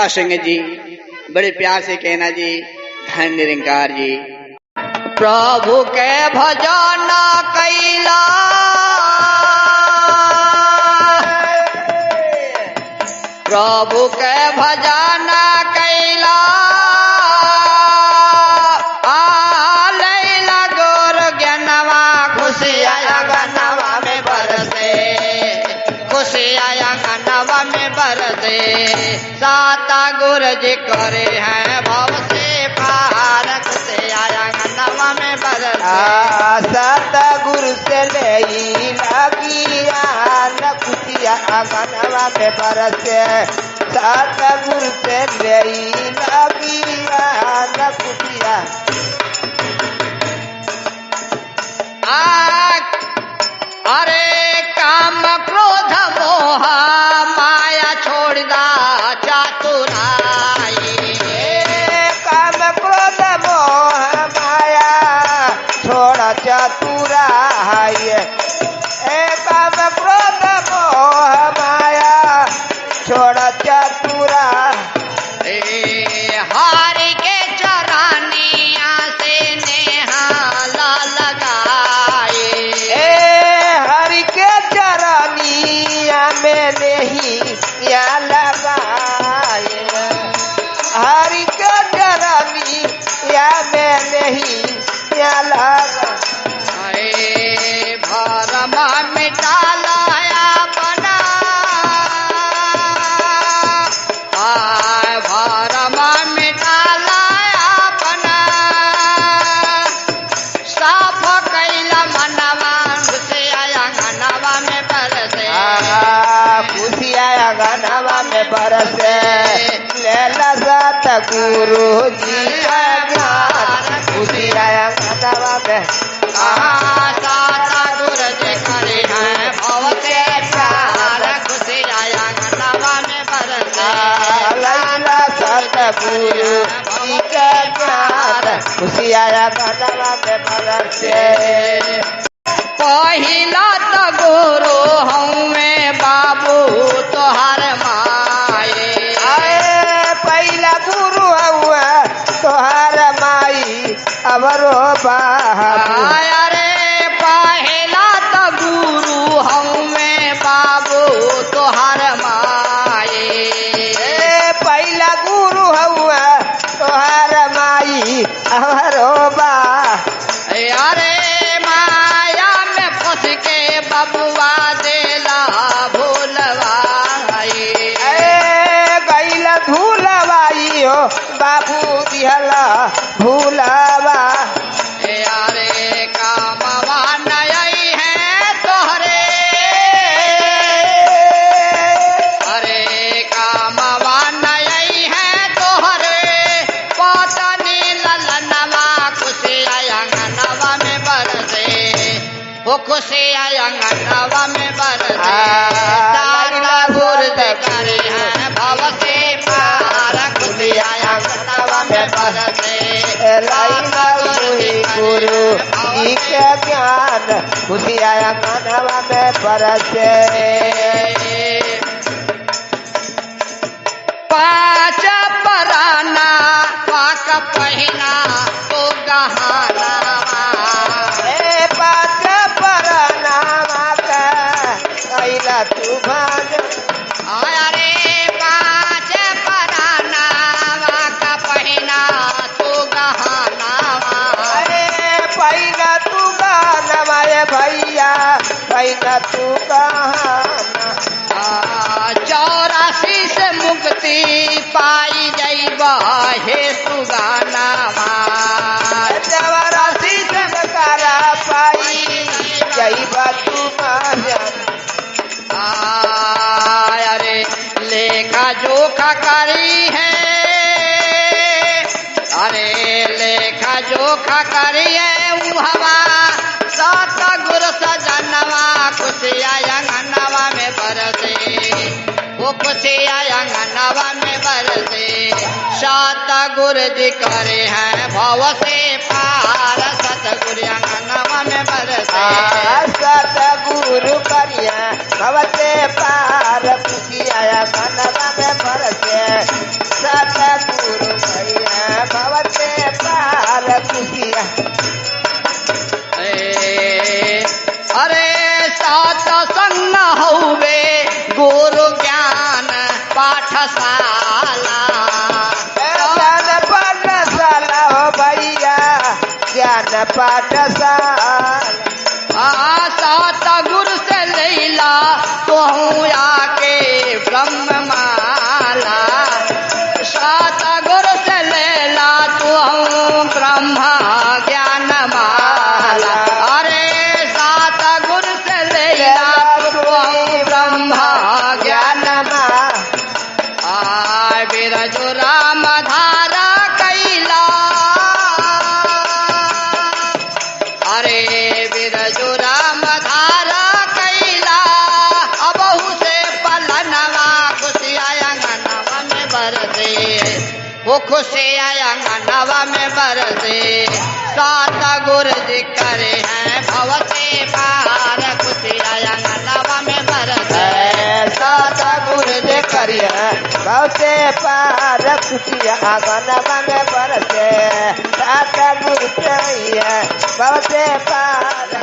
सिंह जी बड़े प्यार से कहना जी, धन निरंकार जी। प्रभु के भजन कैला, प्रभु के भजन कैला, लैला गोर ज्ञानवा खुशी आया गनवा में बरसे, खुशी आया गनवा में बरसे। साता गुरु जी करे हैं भव से पार, खुशी आया गनवा में बरसे। साता गुरु से ले लगिया खुशिया गनवा में बरसे। साता गुरु से ले लगिया खुशिया। अरे काम क्रोध मोह माया छोड़ दा चातुराई, काम क्रोध मोह माया छोड़ चतुराई। काम क्रोध मोह माया छोड़ चतुरा। हारी के चरानिया से नेहा लगाए, हरि के चरनिया में नहीं या लगाए। हरि के चरनिया में नहीं या लगा। भरमा मिटा लाया बना, भरमा मिटा लाया बना। साफ कैला मनवा खुशी आया गनवा में बरसे, खुशी आया गनवा में बरसे। लेला सात गुरु जी का ज्ञान खुशी आया गनवा में। साता गुरु जी करे हैं भव से प्यार, खुशी आया गनवा में बरसे। लैला सतगुरु जी का ज्ञान खुशी आया गनवा में बरसे। पहिला तो गुरु हमें बाबू तोहर माए, पहला गुरु हुआ तोहर माई अबरो बाबू। अरे पहिला तो गुरु हमें बाबू तोहर माए, पहला गुरु हुआ तोहर माई अबरो बा। अरे माया में फंस के बबुआ देला भूलवाई, गैला धूलवाई हो बाबू दिहला भूलवा। अरे कामवा नई है तोहरे, अरे कामवा नई है तोहरे। पतनी ललनवा खुशी आया गनवा में बरसे, वो खुशी आया गनवा में बरसे। दादा गुरु जी करे हैं भव से पार, खुशी आया गनवा में बरसे। लैला गुरु जी के ज्ञान खुशी आया गनवा में बरसे। पाँच पराना पाक पहिना तो गहाना, पाँच परनामा का कैला तू भाग। अरे पाँच पराना का पहिना तो गहाना। पैना तू गाना भैया पैना तू गाना। 84 से मुक्ति पाई जैबा हे सुगाना, 84 से करा पाई जैबा तू अरे लेखा जोखा करी है, अरे लेखा जोखा करी है हवा। सात गुरु सजनवा खुशी आया गनवा में बरसे, वो खुशी आया गनवा में बरसे। सात गुरु जी करे हैं भव से पार, सतगुरु गनवा में बरसे। सतगुरु करिया भव से पार, खुशी आया गनवा में बरसे। पाला ज्ञान पाठशाला हो भैया ज्ञान पाठशाला सात गुरु से लैला तो हूँ आके ब्रह्म माला सात गुरु से लैला तो हूँ ब्रह्म ज्ञान माला अरे सात गुरु से लैला तो हूँ ब्रह्म ज्ञान बिरजु राम धारा कैला अरे बिरजु राम धारा कैला अबहू से पलनवा खुशिया अंगनवा में बरसे वो खुशिया अंगनवा में बरसे सात गुरु जी करे हैं भव से पार खुशिया अंगनवा में बरसे सात गुरु जे करिए बहुते पार खुशिया आंगनवा में बरसे सात गुरु चाहिए बहुते पार